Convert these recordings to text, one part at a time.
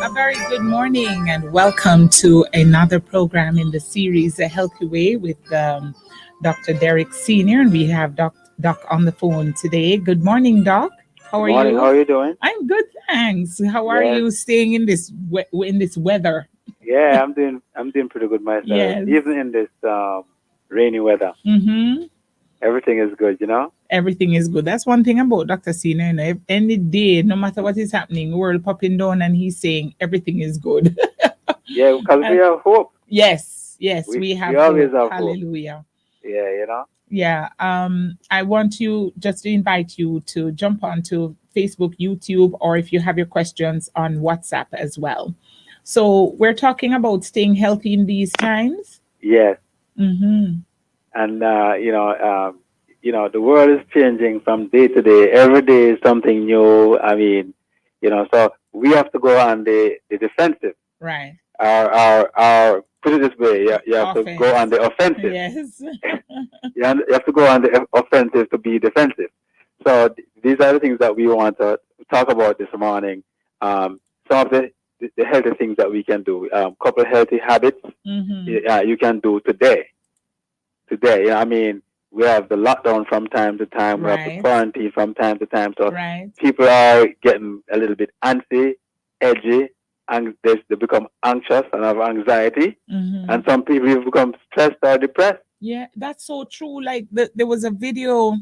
A very good morning and welcome to another program in the series, A Healthy Way with Dr. Derek Senior. And we have Doc on the phone today. Good morning, Doc. How Good are morning. How you? are you doing? I'm good, thanks. How are Yes. you staying in this weather? Yeah, I'm doing pretty good myself. Yes. Even in this rainy weather, Mm-hmm. everything is good. Everything is good. That's one thing about Dr. Senior. Any day, no matter what is happening, world popping down and he's saying everything is good. Yeah, because we Uh, have hope. yes, We we we have always hope. have hope. Hallelujah. Yeah. Yeah. I want you just to invite you to jump onto Facebook, YouTube, or if you have your questions on WhatsApp as well. So we're talking about staying healthy in these times. Yes. Mm-hmm. And the world is changing from day to day. Every day is something new. I mean, so we have to go on the defensive. Right. Our put it this way, you have to go on Offense. the offensive. Yes. You have to go on the offensive to be defensive. So these are the things that we want to talk about this morning. Some of the healthy things that we can do. Couple healthy habits Mm-hmm. you can do today. Today, I mean, we have the lockdown from time to time. We have the Right. quarantine from time to time. So Right. people are getting a little bit antsy, edgy, and they become anxious and have anxiety. Mm-hmm. And some people have become stressed or depressed. Yeah, that's so true. Like there was a video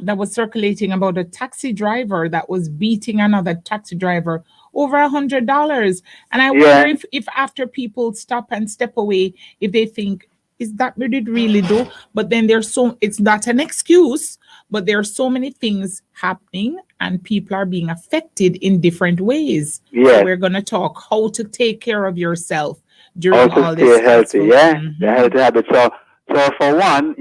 that was circulating about a taxi driver that was beating another taxi driver over $100. And I wonder Yeah, if after people stop and step away, if they think, is that what it really do? But then it's not an excuse, but there are so many things happening and people are being affected in different ways. So yes. we're gonna talk how to take care of yourself during Also all this stay healthy. stressful. Yeah, the Mm-hmm. healthy habits. So for one,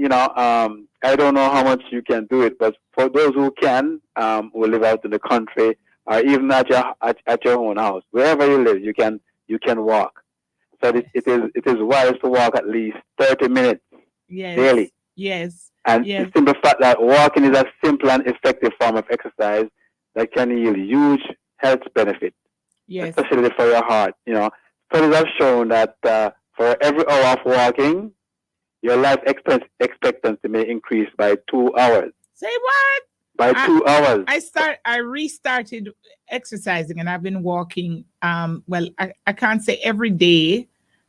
I don't know how much you can do it, but for those who can, who live out in the country or even at your own house, wherever you live, you can walk. So it is wise to walk at least 30 minutes Yes, daily. yes, And the yes, simple fact that walking is a simple and effective form of exercise that can yield huge health benefits, yes. especially for your heart. Studies have shown that for every hour of walking, your life expectancy may increase by 2 hours. Say what? By I 2 hours. I restarted exercising and I've been walking well I can't say every day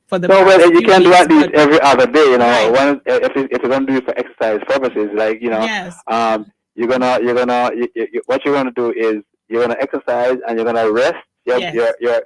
for the No, well, past you few can do weeks, at least but every other day. right. If you're gonna do it for exercise purposes, like Yes. what you're gonna do is you're gonna exercise and you're gonna rest Yes.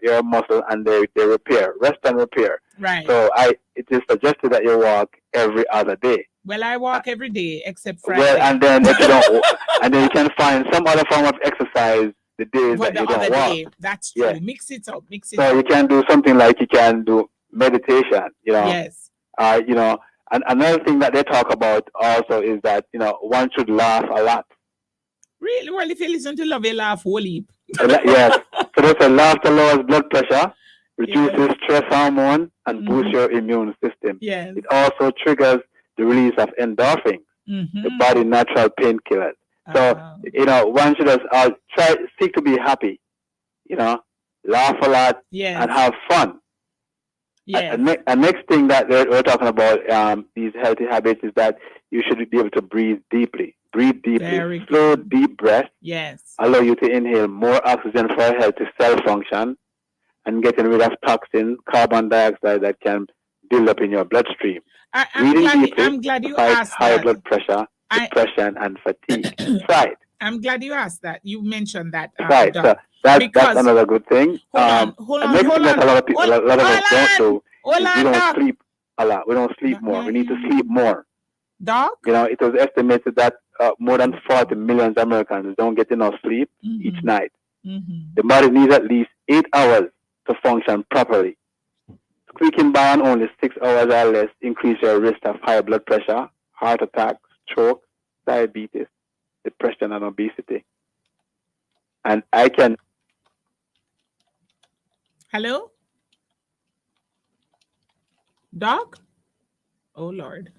your muscle and they repair, rest and repair. Right. So it is suggested that you walk every other day. Well, I Uh, walk every day except Well, Friday. and then if you don't, and then you can find some other form of exercise the days For that the you don't other walk. day. That's Yeah. true. Mix it up. Mix it So up. you can do something like you can do meditation. Yes. Uh, you know, and another thing that they talk about also is that one should laugh a lot. Really? Well, if you listen to Love, you laugh whole heap. Yes. So they say laughter lowers blood pressure, Yes. reduces stress hormone, and boosts Mm-hmm. your immune system. Yes. It also triggers the release of endorphins, the Mm-hmm. body natural painkillers. So Uh, one should just try seek to be happy. You know, laugh a lot and yes. have fun. Yes. A next thing that we're talking about these healthy habits is that you should be able to breathe deeply. Breathe deeply. Very Slow, good. deep breath Yes. allow you to inhale more oxygen for healthy cell function and getting rid of toxins, carbon dioxide that can build up in your bloodstream. Breathing deeply I'm glad you fights asked high that. blood pressure, I depression, and fatigue. Try it. I'm glad you asked that. You mentioned that, Try it. So Doc. that's Because another good thing. hold on, hold The on, next hold thing that on, a lot of people, hold, a lot of us don't hold on, do hold is we on, don't Doc. sleep a lot. We don't sleep Doc, more. yeah, We need to yeah. sleep more. Doc. It was estimated that more than 40 million Americans don't get enough sleep each Mm-hmm. night. Mm-hmm. The body needs at least 8 hours to function properly. Squeaking by on only 6 hours or less increase your risk of high blood pressure, heart attack, stroke, diabetes, depression, and obesity. And I can Hello, Doc. Oh Lord.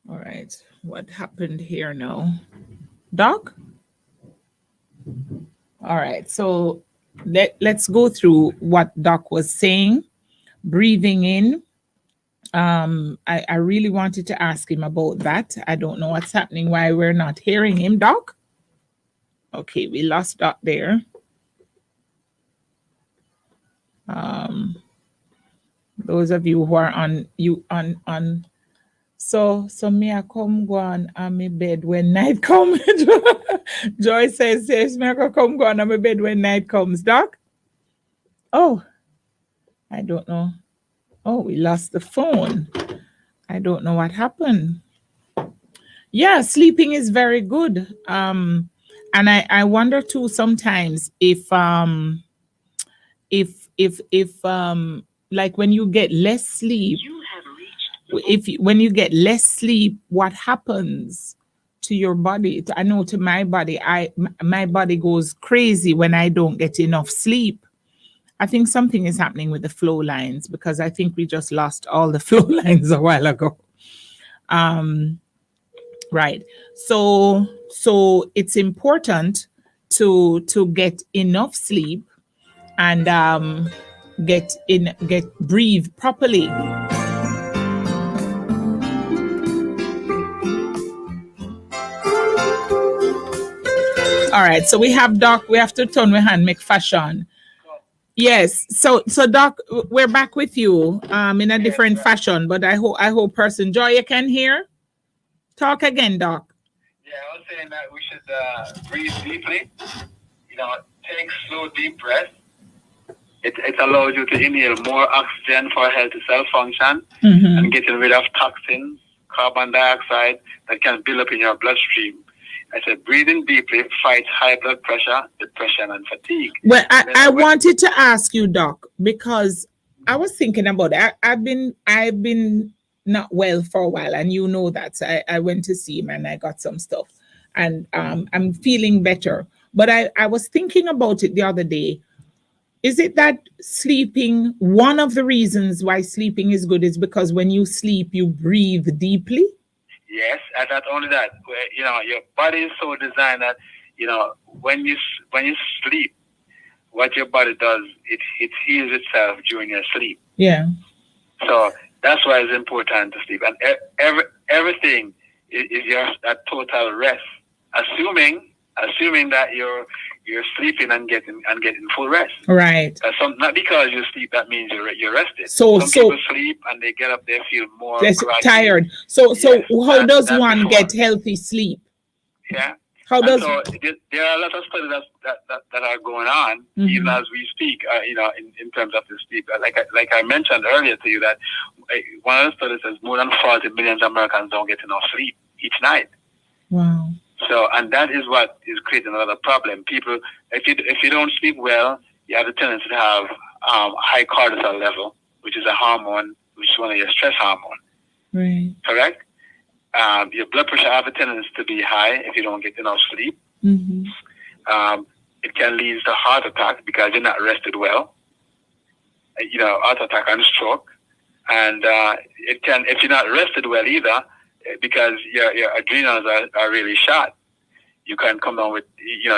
All right. What happened here now, Doc? All right. So let's go through what Doc was saying. Breathing in. I really wanted to ask him about that. I don't know what's happening, why we're not hearing him, Doc. Okay, we lost Doc there. Those of you who are on so me I come go on my bed when night comes. Joy says me I come go on my bed when night comes, Doc. Oh, I don't know. Oh, we lost the phone. I don't know what happened. Yeah, sleeping is very good. And I wonder too sometimes if like when you get less sleep, when you get less sleep, what happens to your body? I know to my body, my body goes crazy when I don't get enough sleep. I think something is happening with the flow lines because I think we just lost all the flow lines a while ago. Right. So it's important to get enough sleep and get breathe properly. All right. So we have Doc. We have to turn my hand, make fashion. Yes. So Doc, we're back with you in a different fashion, but I hope person Joy you can hear. Talk again, Doc. Yeah, I was saying that we should breathe deeply. Take slow, deep breaths. It allows you to inhale more oxygen for healthy cell function and getting rid of toxins, carbon dioxide that can build up in your bloodstream. I said breathing deeply fights high blood pressure, depression, and fatigue. Well, I wanted to ask you, Doc, because I was thinking about it. I've been not well for a while, and you know that. So I went to see him and I got some stuff, and I'm feeling better. But I was thinking about it the other day. Is it that sleeping, one of the reasons why sleeping is good is because when you sleep, you breathe deeply? Yes, and not only that, your body is so designed that, when you sleep, what your body does, it heals itself during your sleep. Yeah. So that's why it's important to sleep. And everything is a total rest, assuming that you're sleeping and getting full rest. Right. Not because you sleep that means you're rested. So people sleep and they get up, they feel more tired. So how does one get healthy sleep? Yeah. How does there are a lot of studies that are going on even as we speak. In terms of the sleep, like I mentioned earlier to you that one of the studies says more than 40 million Americans don't get enough sleep each night. Wow. So, and that is what is creating another problem. People, if you don't sleep well, you have a tendency to have high cortisol level, which is a hormone, which is one of your stress hormones. Right. Correct? Your blood pressure have a tendency to be high if you don't get enough sleep. It can lead to heart attack because you're not rested well. Heart attack and stroke. And it can, if you're not rested well either, because your adrenals are really shot, you can come down with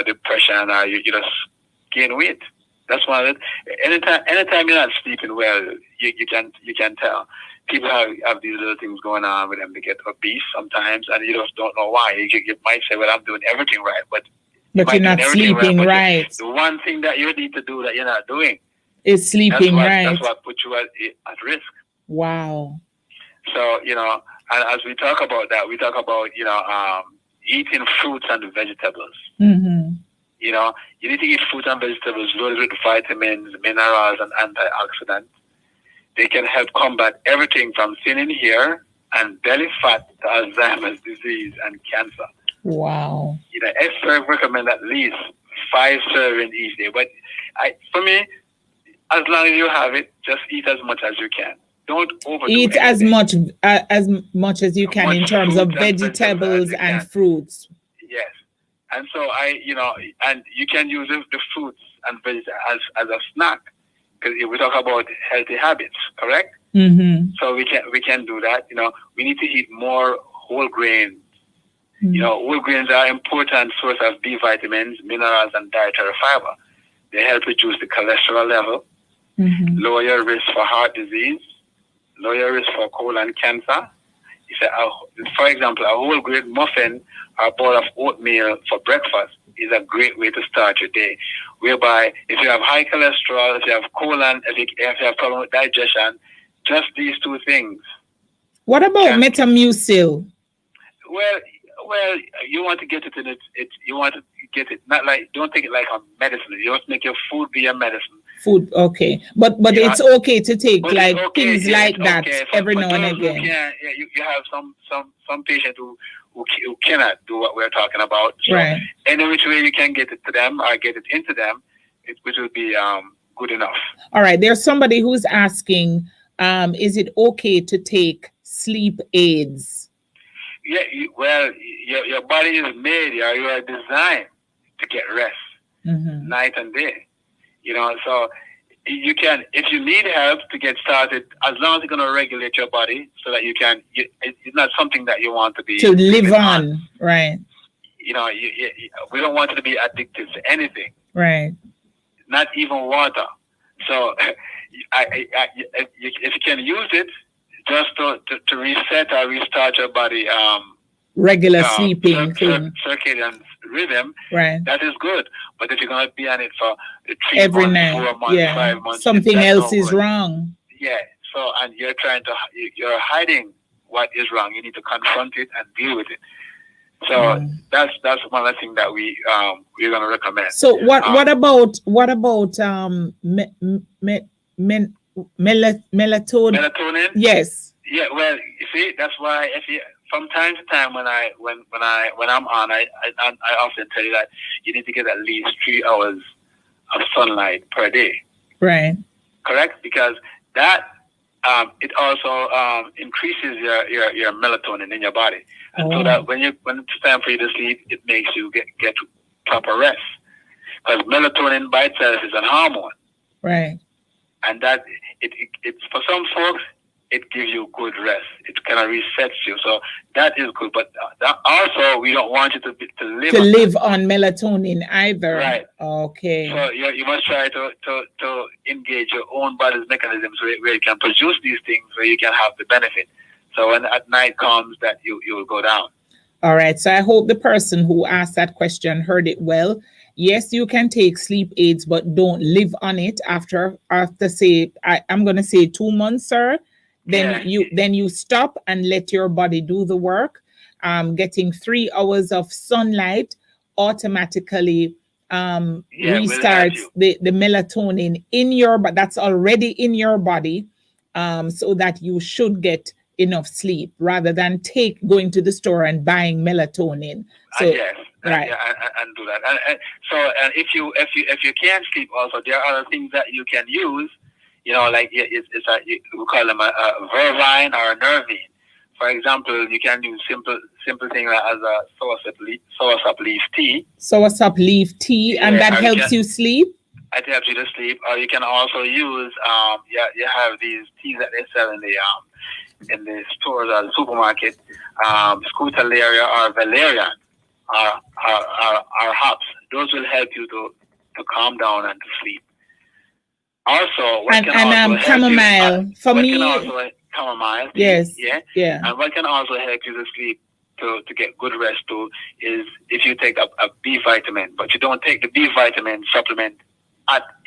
depression or you just gain weight. That's one of it. Anytime you're not sleeping well, you can tell. People have these little things going on with them. They get obese sometimes, and you just don't know why. You might say, "Well, I'm doing everything right," but you're not sleeping right. The one thing that you need to do that you're not doing is sleeping right. That's what puts you at risk. Wow. So and as we talk about that, we talk about eating fruits and vegetables. You need to eat fruits and vegetables loaded with vitamins, minerals, and antioxidants. They can help combat everything from thinning hair and belly fat to Alzheimer's disease and cancer. Wow. Experts recommend at least 5 servings each day. But for me, as long as you have it, just eat as much as you can. Don't overdo it. Eat as much as you can in terms of vegetables and fruits. Yes. And so and you can use the fruits and vegetables as a snack. Because we talk about healthy habits, correct? So we can do that. We need to eat more whole grains. Whole grains are important source of B vitamins, minerals, and dietary fiber. They help reduce the cholesterol level, lower your risk for heart disease, lower your risk for colon cancer. For example, a whole grain muffin or a bowl of oatmeal for breakfast is a great way to start your day. Whereby, if you have high cholesterol, if you have colon, if you have problem with digestion, just these two things. What about Metamucil? Well, you want to get it in it. You want to get it not like, don't take it like a medicine. You want to make your food be a medicine. Food, okay, but it's okay to take like things like that every now and again. You have some patients who cannot do what we're talking about. So right. Any which way you can get it to them or get it into them, which will be good enough. All right. There's somebody who's asking, is it okay to take sleep aids? Yeah. Your body is made. You are designed to get rest night and day. So you can, if you need help to get started, as long as it's going to regulate your body so that you can, it's not something that you want to live on. Right. We don't want it to be addicted to anything. Right. Not even water. So if you can use it just to reset or restart your body, regular sleeping circadian rhythm, right? That is good. But if you're going to be on it for 3 every months, night, 4 months, 5 months, something else is wrong. Yeah. So, and you're hiding what is wrong. You need to confront it and deal with it. So that's one of the things that we're going to recommend. So what about melatonin? Melatonin? Yes. Yeah. Well, you see, that's why from time to time when I'm on, I often tell you that you need to get at least 3 hours of sunlight per day. Right. Correct? Because that it also increases your melatonin in your body, and so that when it's time for you to sleep, it makes you get proper rest. Because melatonin by itself is an hormone. Right. And that it's for some folks, it gives you good rest. It kind of resets you. So that is good. But also, we don't want you to live on melatonin either. Right. Okay. So you must try to engage your own body's mechanisms where you can produce these things, where you can have the benefit. So when at night comes, that you will go down. All right. So I hope the person who asked that question heard it well. Yes, you can take sleep aids, but don't live on it after say, I'm going to say 2 months, sir. Then you stop and let your body do the work. Getting 3 hours of sunlight automatically restarts the melatonin in your, but that's already in your body, so that you should get enough sleep rather than going to the store and buying melatonin. So yes, right, and do that. And if you can't sleep, also there are other things that you can use. Like we call them a vervine or a nervine. For example, you can use simple thing like as a soursop leaf tea. Soursop leaf tea, and that helps you sleep. It helps you to sleep. Or you can also use you have these teas that they sell in the stores or the supermarket, Scutalaria or Valerian or hops. Those will help you to calm down and to sleep. Also, chamomile for me. Chamomile. Yes. Yeah. And what can also help you to sleep to get good rest too is if you take a B vitamin, but you don't take the B vitamin supplement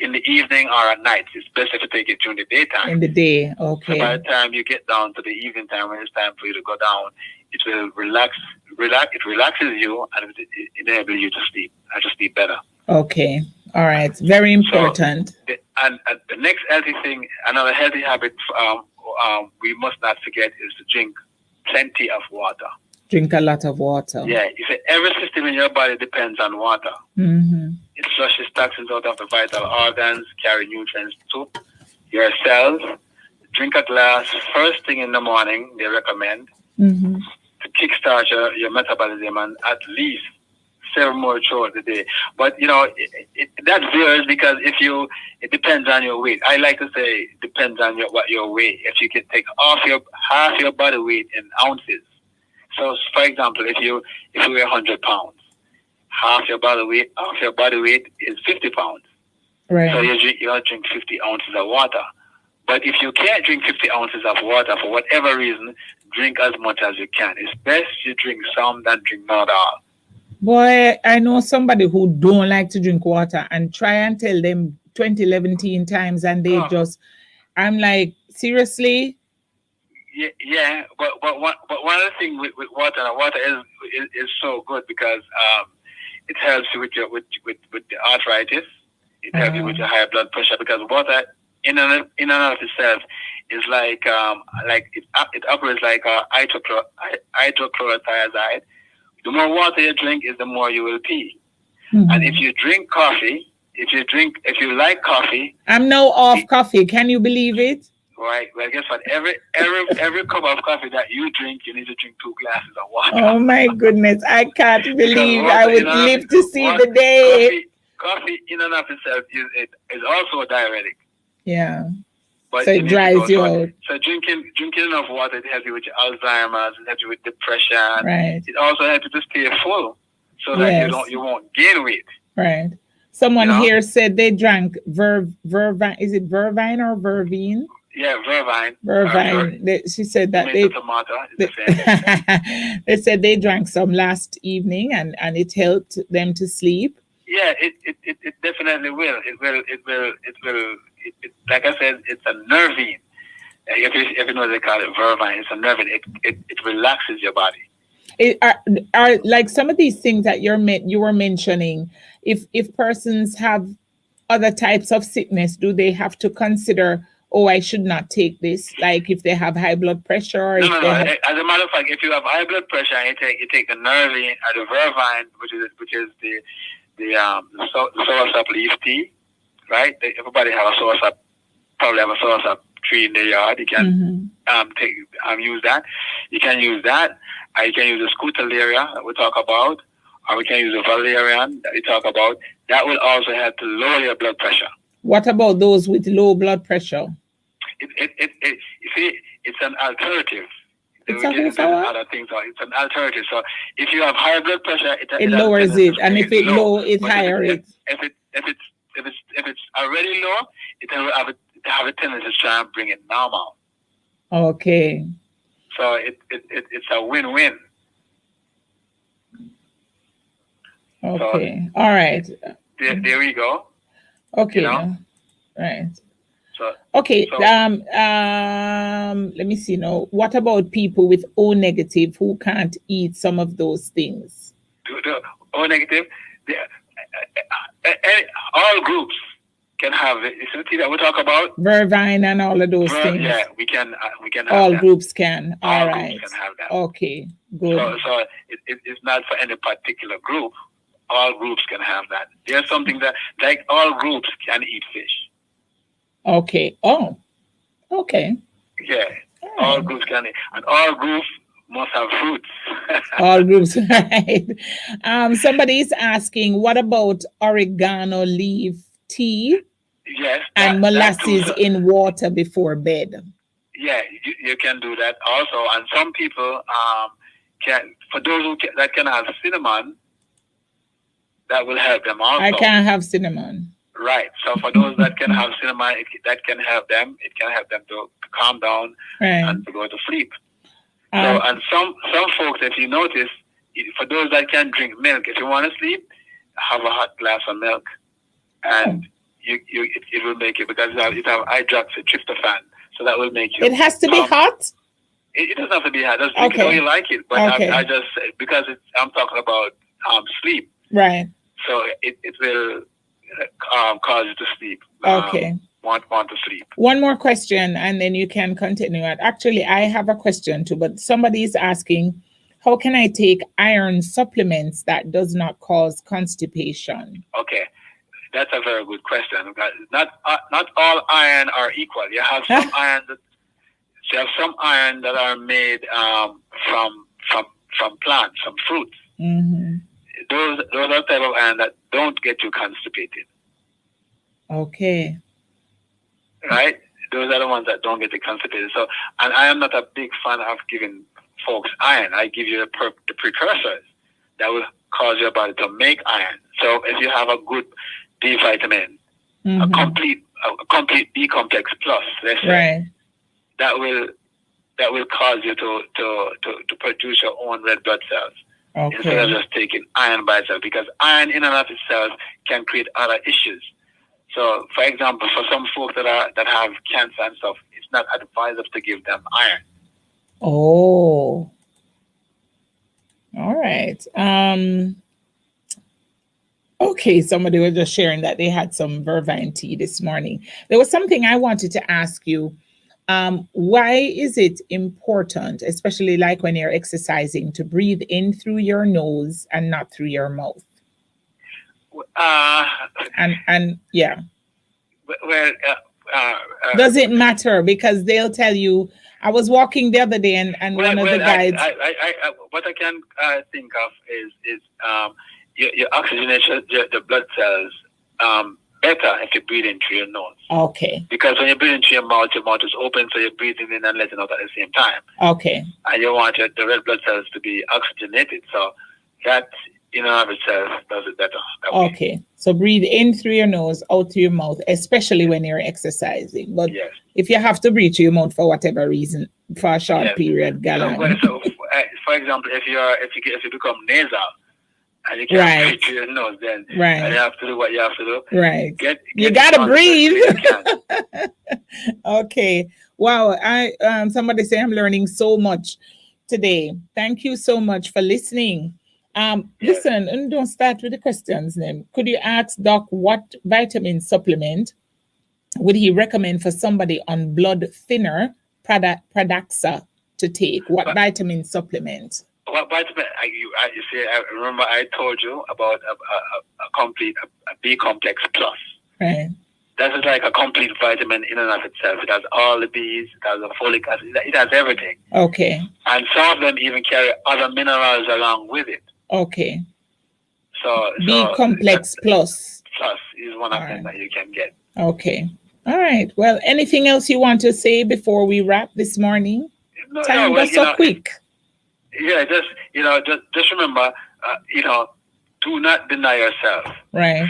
in the evening or at night. It's best if you take it during the daytime. In the day, okay. So by the time you get down to the evening time, when it's time for you to go down, it will relax. It relaxes you and it enables you to sleep and to sleep better. Okay. All right. Very important. So, and the next healthy thing, another healthy habit we must not forget is to drink plenty of water. Drink a lot of water. Yeah. You say every system in your body depends on water. Mm-hmm. It flushes toxins out of the vital organs, carry nutrients to your cells. Drink a glass first thing in the morning, they recommend, to kickstart your metabolism, and at least 7 more throughout the day. But that varies because it depends on your weight. I like to say it depends on what your weight. If you can take half your body weight in ounces. So, for example, if you weigh 100 pounds, half your body weight is 50 pounds. Right. So you drink 50 ounces of water. But if you can't drink 50 ounces of water for whatever reason, drink as much as you can. It's best you drink some than drink not all. Boy, I know somebody who don't like to drink water and try and tell them 20, 11 times and they just, I'm like, seriously? Yeah, but one of the things with water, is so good because it helps you with the arthritis. It helps you with your high blood pressure because water in and of itself is like it operates like hydrochlorothiazide. The more water you drink, is the more you will pee. Mm-hmm. And if you drink coffee, if you like coffee, I'm now off coffee. Can you believe it? Right. Well, guess what? Every cup of coffee that you drink, you need to drink 2 glasses of water. Oh my goodness! I can't believe I would live to see the day. Coffee in and of itself is also a diuretic. Yeah. But so it dries you out. So drinking enough water, it helps you with your Alzheimer's, it helps you with depression. Right. It also helps you to stay full, so that you won't gain weight. Right. Someone here said they drank Vervine. Is it Vervine or Vervine? Yeah, Vervine. Vervine. She said that they said they drank some last evening and it helped them to sleep. Yeah, it definitely will. It will. Like I said, it's a nervine. If you know what they call it, Vervine. It's a nervine. It relaxes your body. Are like some of these things that you were mentioning. If persons have other types of sickness, do they have to consider? Oh, I should not take this. Like if they have high blood pressure. Or no. As a matter of fact, if you have high blood pressure, and you take the nervine or the Vervine, which is the soursop leaf tea, right? Everybody have a soursop, probably have a soursop tree in their yard. You can use that. You can use that. Or you can use the Scutellaria that we talk about, or we can use the Valerian that we talk about. That will also help to lower your blood pressure. What about those with low blood pressure? You see, it's an alternative. It's an alternative. So if you have higher blood pressure, it lowers it, and if it's low, it higher it. If it's already low, it will have a tendency to try and bring it normal. Okay. So it's a win-win. Okay. All right. There we go. Okay. Right. So, okay. Let me see now. What about people with O negative who can't eat some of those things? The O negative, all groups can have it. It's the thing that we talk about. Vervine and all of those things. Yeah, we can have all that. Groups can. All right. groups can have that. Okay. Good. So it's not for any particular group. All groups can have that. There's something that like all groups can eat fish. Okay. Oh. Okay. Yeah. All groups can eat, and all groups must have fruits. All groups, right? Somebody is asking, what about oregano leaf tea? Yes. And molasses in water before bed. Yeah, you can do that also. And some people can, for those that can have cinnamon, that will help them also. I can't have cinnamon. Right. So for those that can have cinnamon, that can help them. It can help them to calm down and to go to sleep. And some folks, if you notice, for those that can drink milk, if you want to sleep, have a hot glass of milk, and it will make it, because it have hydroxytryptophan, so that will make you. It has to be hot. It doesn't have to be hot. Just drink it how you like it. But I just, because I'm talking about sleep. Right. So it will cause you to sleep. Okay. Want to sleep. One more question, and then you can continue. Actually, I have a question too, but somebody is asking, how can I take iron supplements that does not cause constipation? Okay, that's a very good question. Not all iron are equal. You have some iron that are made from plants, from fruits. Mm-hmm. Those are the type of iron that don't get you constipated. Okay. Right? Those are the ones that don't get you constipated. So, and I am not a big fan of giving folks iron. I give you the precursors that will cause your body to make iron. So if you have a good B vitamin, a complete B complex plus, let's say, Right. that will cause you to produce your own red blood cells instead of Okay. just taking iron by itself, because iron in and of itself can create other issues. So, for example, for some folks that have cancer and stuff, it's not advisable to give them iron. Oh. All right. Okay, somebody was just sharing that they had some vervine tea this morning. There was something I wanted to ask you. Why is it important, especially like when you're exercising, to breathe in through your nose and not through your mouth? And yeah. Well, does it matter? Because they'll tell you. I was walking the other day, and one of the guides. What I can think of is your oxygenation, the blood cells, better if you breathe in through your nose. Okay. Because when you breathe into your mouth is open, so you're breathing in and letting out at the same time. Okay. And you want the red blood cells to be oxygenated, so that in and of itself does it better. Okay. So breathe in through your nose, out through your mouth, especially when you're exercising. But yes, if you have to breathe through your mouth for whatever reason, for a short period, so, for example, if you become nasal and you can't breathe through your nose, then you have to do what you have to do. Right. You gotta breathe. Okay. Wow. Somebody say I'm learning so much today. Thank you so much for listening. Listen, and don't start with the questions then. Could you ask Doc what vitamin supplement would he recommend for somebody on blood thinner Pradaxa to take? What vitamin supplement? What vitamin? You see, I remember I told you about a complete B complex plus. Right. That is like a complete vitamin in and of itself. It has all the Bs, it has the folic acid, it has everything. Okay. And some of them even carry other minerals along with it. Okay. So B complex plus. Plus is one of them that you can get. Okay. All right. Well, anything else you want to say before we wrap this morning? Time goes so quick. Yeah, just remember, do not deny yourself. Right.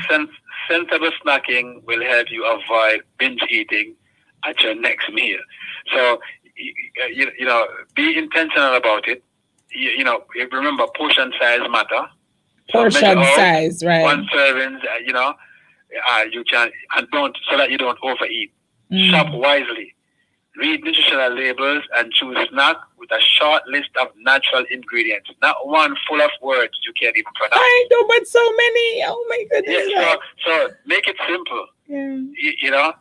Sensible snacking will help you avoid binge eating at your next meal. So, be intentional about it. Remember, portion size matter. Portion size, right? One serving, you can, and so that you don't overeat. Shop wisely. Read nutritional labels and choose snack with a short list of natural ingredients. Not one full of words you can't even pronounce. I know, but so many. Oh my goodness. Yeah, so make it simple. Yeah.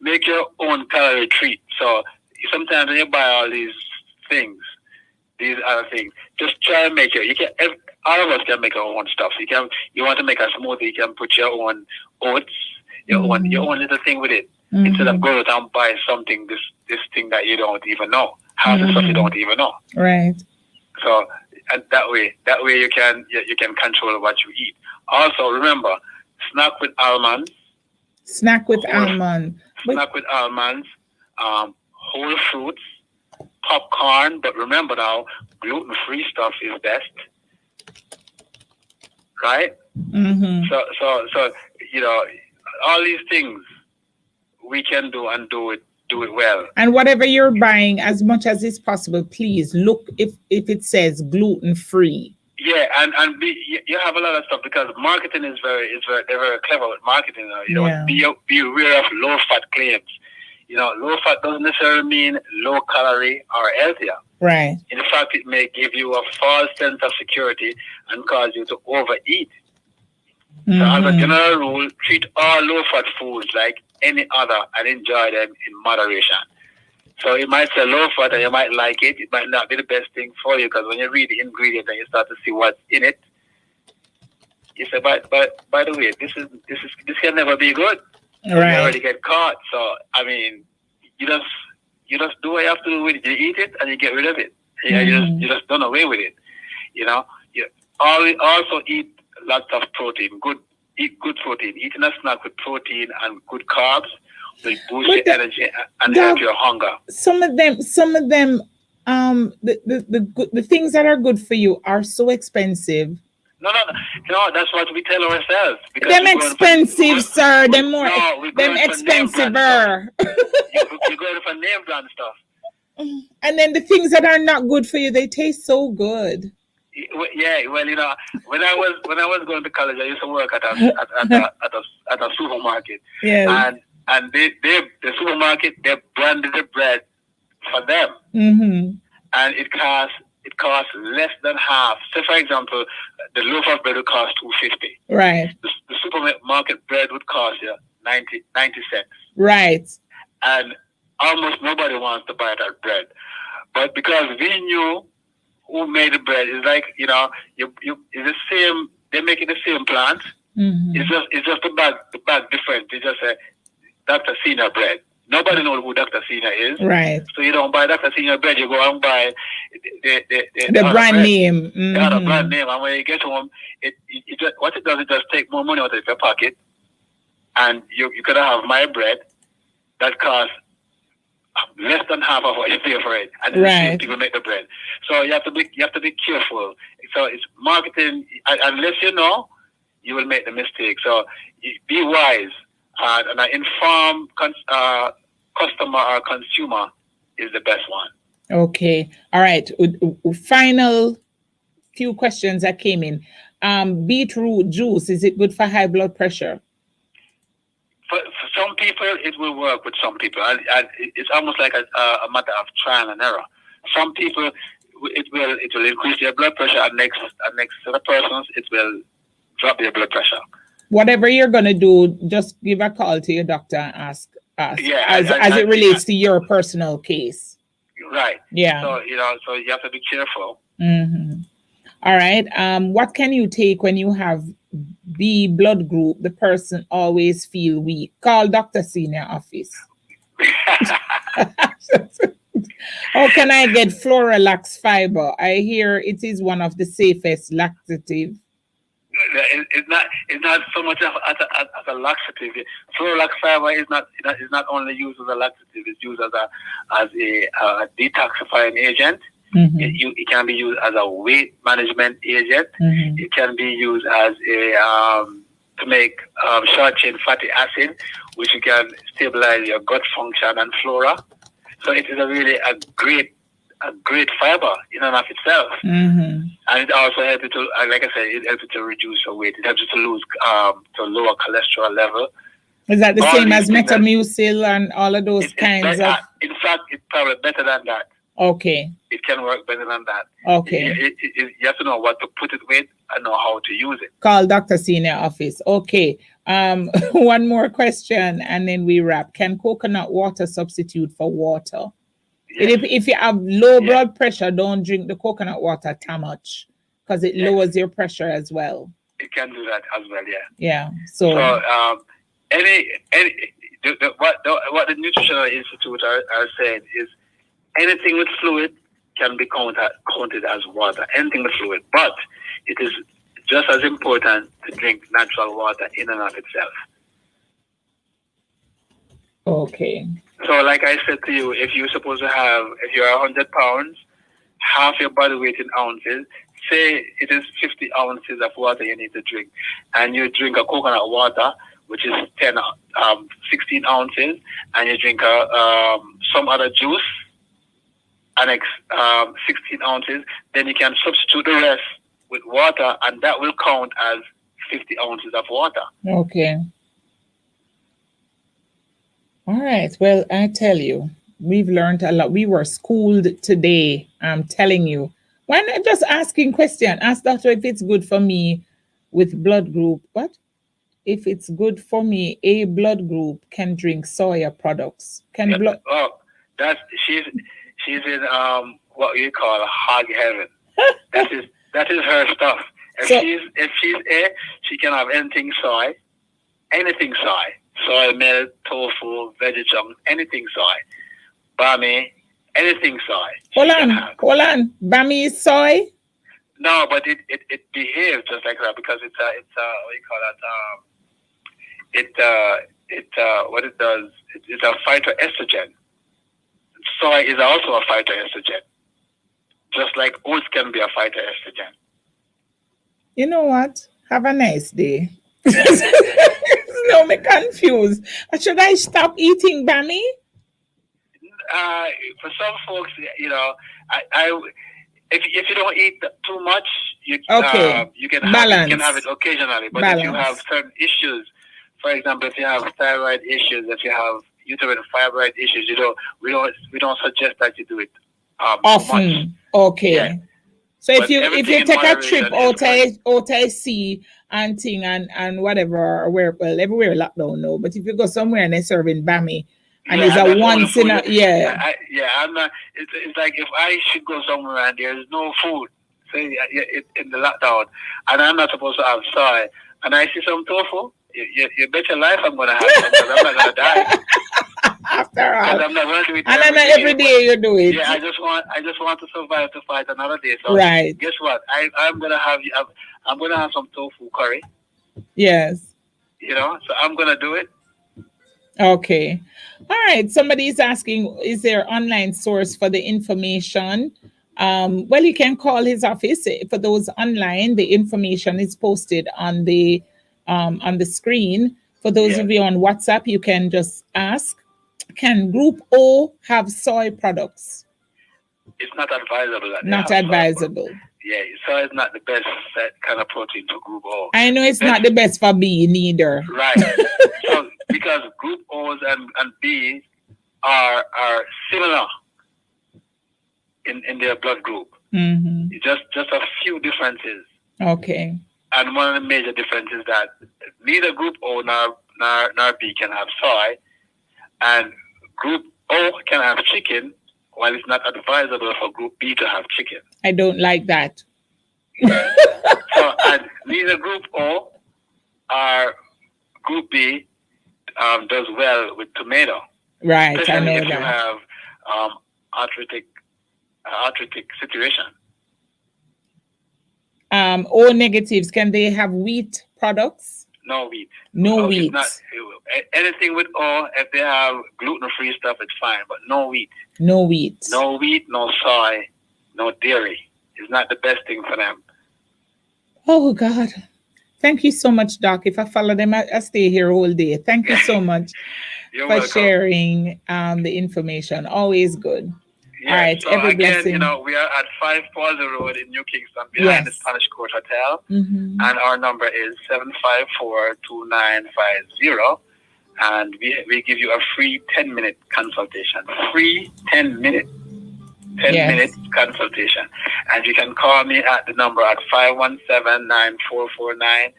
Make your own calorie treat. So sometimes when you buy all these other things, just try and make it. You can. All of us can make our own stuff. You want to make a smoothie, you can put your own oats, your own little thing with it. Instead of going out and buy something, this thing that you don't even know, half the stuff you don't even know. Right. So and that way you can control what you eat. Also remember, snack with almonds. Snack with almonds. Whole fruits, popcorn. But remember now, gluten-free stuff is best. Right. So all these things we can do and do it well. And whatever you're buying, as much as is possible, please look if it says gluten free. Yeah, and you have a lot of stuff because marketing is they're very clever with marketing. Be aware of low fat claims. Low fat doesn't necessarily mean low calorie or healthier. Right. In fact, it may give you a false sense of security and cause you to overeat. So as a general rule, treat all low-fat foods like any other and enjoy them in moderation. So you might say low-fat and you might like it. It might not be the best thing for you because when you read the ingredients and you start to see what's in it, you say, by the way, this can never be good. Right. You already get caught. So I mean, you just do what you have to do with it. You eat it and you get rid of it. You just done away with it. You also eat lots of protein. Eat good protein. Eating a snack with protein and good carbs will boost your energy and help your hunger. Some of them, the things that are good for you are so expensive. No. That's what we tell ourselves. Because Them expensive, sir. Them more. We're Them going for name brand stuff. expensiver. You're going for name brand stuff. And then the things that are not good for you, they taste so good. Yeah, well, when I was going to college, I used to work at a supermarket. Yeah. And the supermarket, they branded the bread for them, Mm-hmm. and it costs less than half. So, for example, the loaf of bread would cost $2.50. Right. The supermarket bread would cost you 90 cents. Right. And almost nobody wants to buy that bread, but because we knew who made the bread, it's like you it's the same. They make it the same plant. Mm-hmm. It's just the bag different. It's just a Dr. Senior bread. Nobody knows who Dr. Senior is. Right. So you don't buy Dr. Senior bread. You go and buy the brand bread. name. Mm-hmm. The other brand name. And when you get home, it just, what it does, it just take more money out of your pocket, and you could have my bread that costs less than half of what you pay for it, and right. People make the bread. So you have to be careful. So it's marketing. Unless you know, you will make the mistake. So be wise, and an informed customer or consumer is the best one. Okay. All right. Final few questions that came in. Beetroot juice, is it good for high blood pressure? For some people, it will work with some people. And it's almost like a matter of trial and error. Some people, it will increase their blood pressure, and next set of persons, it will drop their blood pressure. Whatever you're going to do, just give a call to your doctor and ask us as it relates to your personal case. Right. Yeah. So, so you have to be careful. Mm-hmm. All right. What can you take when you have B blood group? The person always feel weak. Call Dr. Senior office. How can I get Floralax fiber? I hear it is one of the safest laxative. It's not so much as a laxative. Floralax fiber is not only used as a laxative. It's used as a detoxifying agent. Mm-hmm. It can be used as a weight management agent. Mm-hmm. It can be used as to make short chain fatty acid, which you can stabilize your gut function and flora. So it is a great fiber in and of itself. Mm-hmm. And it also helps you to, like I said, it helps you to reduce your weight. It helps you to lose to lower cholesterol level. Is that the same as Metamucil and all of those kinds of? In fact, it's probably better than that. Okay. It can work better than that. Okay. You have to know what to put it with and know how to use it. Call Dr. Senior office. Okay. One more question and then we wrap. Can coconut water substitute for water? Yes. If you have low blood pressure, don't drink the coconut water too much because it lowers your pressure as well. It can do that as well, yeah. Yeah. So what the Nutritional Institute are saying is anything with fluid can be counted as water. Anything with fluid, but it is just as important to drink natural water in and of itself. Okay. So, like I said to you, if you're 100 pounds, half your body weight in ounces, say it is 50 ounces of water you need to drink, and you drink a coconut water, which is 16 ounces, and you drink some other juice, annex 16 ounces, then you can substitute the rest with water, and that will count as 50 ounces of water. Okay. All right. Well, I tell you, we've learned a lot. We were schooled today. I'm telling you. Why not just asking question? Ask doctor if it's good for me with blood group. What? If it's good for me, a blood group can drink soya products. Oh, she's in what you call hog heaven. that is her stuff. If she's A, she can have anything soy. Soy milk, tofu, veggie chunks, anything soy. Bami, anything soy. Hold on. Bami is soy? No, but it behaves just like that because it's what you call that? What it does, it's a phytoestrogen. Soy is also a phytoestrogen. Just like oats can be a phytoestrogen. You know what? Have a nice day. No, me confused. Should I stop eating Bammy? For some folks, I if you don't eat too much, Okay. you can Balance. have it occasionally. But if you have certain issues, for example, if you have thyroid issues, if you have uterine fibroid issues, we don't suggest that you do it too Often. much. Okay. Yeah. So But if you take a trip moderation out I see and thing and whatever, or where, well, everywhere lockdown now, but if you go somewhere and they're serving Bammy and it's a once in a I'm not. It's like if I should go somewhere and there's no food, say in the lockdown, and I'm not supposed to have soy, and I see some tofu, you bet your life I'm gonna have some, because I'm not gonna die. After all, Because I'm not gonna do it and then every day you do it. Yeah, I just want to survive to fight another day. So right. Guess what? I'm gonna have some tofu curry. Yes. So I'm gonna do it. Okay. All right. Somebody's asking, is there online source for the information? Well, you can call his office. For those online, the information is posted on the screen. For those of you on WhatsApp, you can just ask, can Group O have soy products? It's not advisable. Not advisable. Yeah, soy is not the best kind of protein for Group O. I know it's not the best for B neither. Right. So because Group O's and B's are similar in their blood group. Mm-hmm. Just a few differences. Okay. And one of the major differences is that neither Group O nor B can have soy, and Group O can have chicken, while it's not advisable for Group B to have chicken. I don't like that. So, and neither Group O or Group B does well with tomato. Right, especially I know if that. you have arthritic situation. O negatives, can they have wheat products? No wheat. No wheat. Anything with O, if they have gluten-free stuff, it's fine, but no wheat. No wheat. No wheat, no soy, no dairy. It's not the best thing for them. Oh, God. Thank you so much, Doc. If I follow them, I stay here all day. Thank you so much You're for welcome. sharing the information. Always good. Yeah, All right. So every again, blessing. we are at 5 Plaza Road in New Kingston, behind the Spanish Court Hotel. Mm-hmm. And our number is 754-2950. And we give you a free 10-minute consultation. Free 10-minute consultation. And you can call me at the number at 517-9449.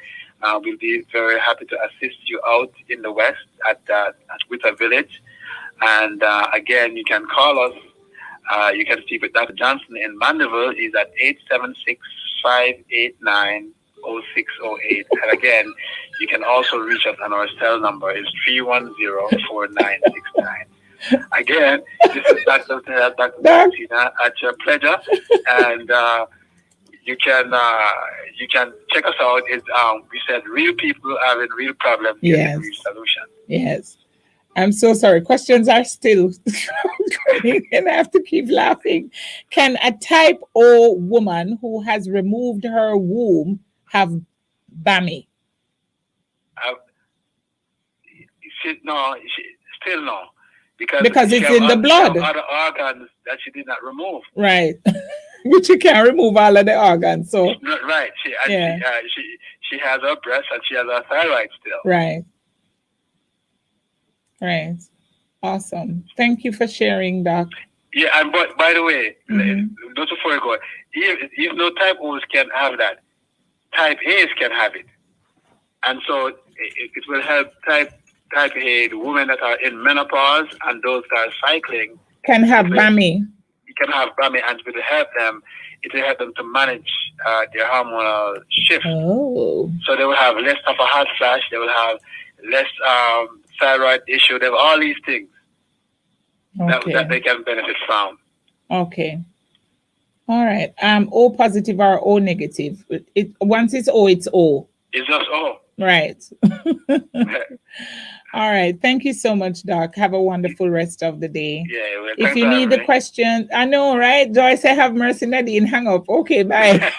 We'll be very happy to assist you out in the West at Witter Village. And again, you can call us. You can speak with Dr. Johnson in Mandeville. He's at 876-589-0608. And again, you can also reach us on our cell number. It's 310-4969. Again, this is Dr. Tina at your pleasure. And you can check us out. We said real people having real problems getting real solutions. Yes. I'm so sorry. Questions are still going, and I have to keep laughing. Can a type O woman who has removed her womb have Bammy? Still no. Because it's in the blood. She have other organs that she did not remove. Right. But you can't remove all of the organs. So right. She has her breast and she has her thyroid still. Right. Right. Awesome. Thank you for sharing, Doc. Yeah, and but by the way, just before I go, if no type O's can have that, type A's can have it. And so it will help type A, the women that are in menopause and those that are cycling. Can have Bammy. You can have Bammy, and it will help them to manage their hormonal shift. Oh. So they will have less of a hot flash, they will have less thyroid issue, they have all these things that they can benefit from. Okay. All right. O positive or O negative. Once it's O, it's O. It's just O. Right. All right. Thank you so much, Doc. Have a wonderful rest of the day. Yeah. Well, if you need the question, I know, right? Joyce, I have mercy, Nadine. Hang up. Okay, bye.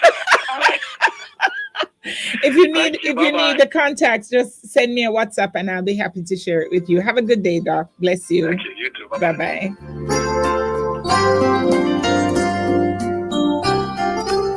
If you Thank need you. if you Bye-bye. need the contacts, just send me a WhatsApp and I'll be happy to share it with you. Have a good day, Doc. Bless you. Thank you. You too. Bye-bye. Bye bye.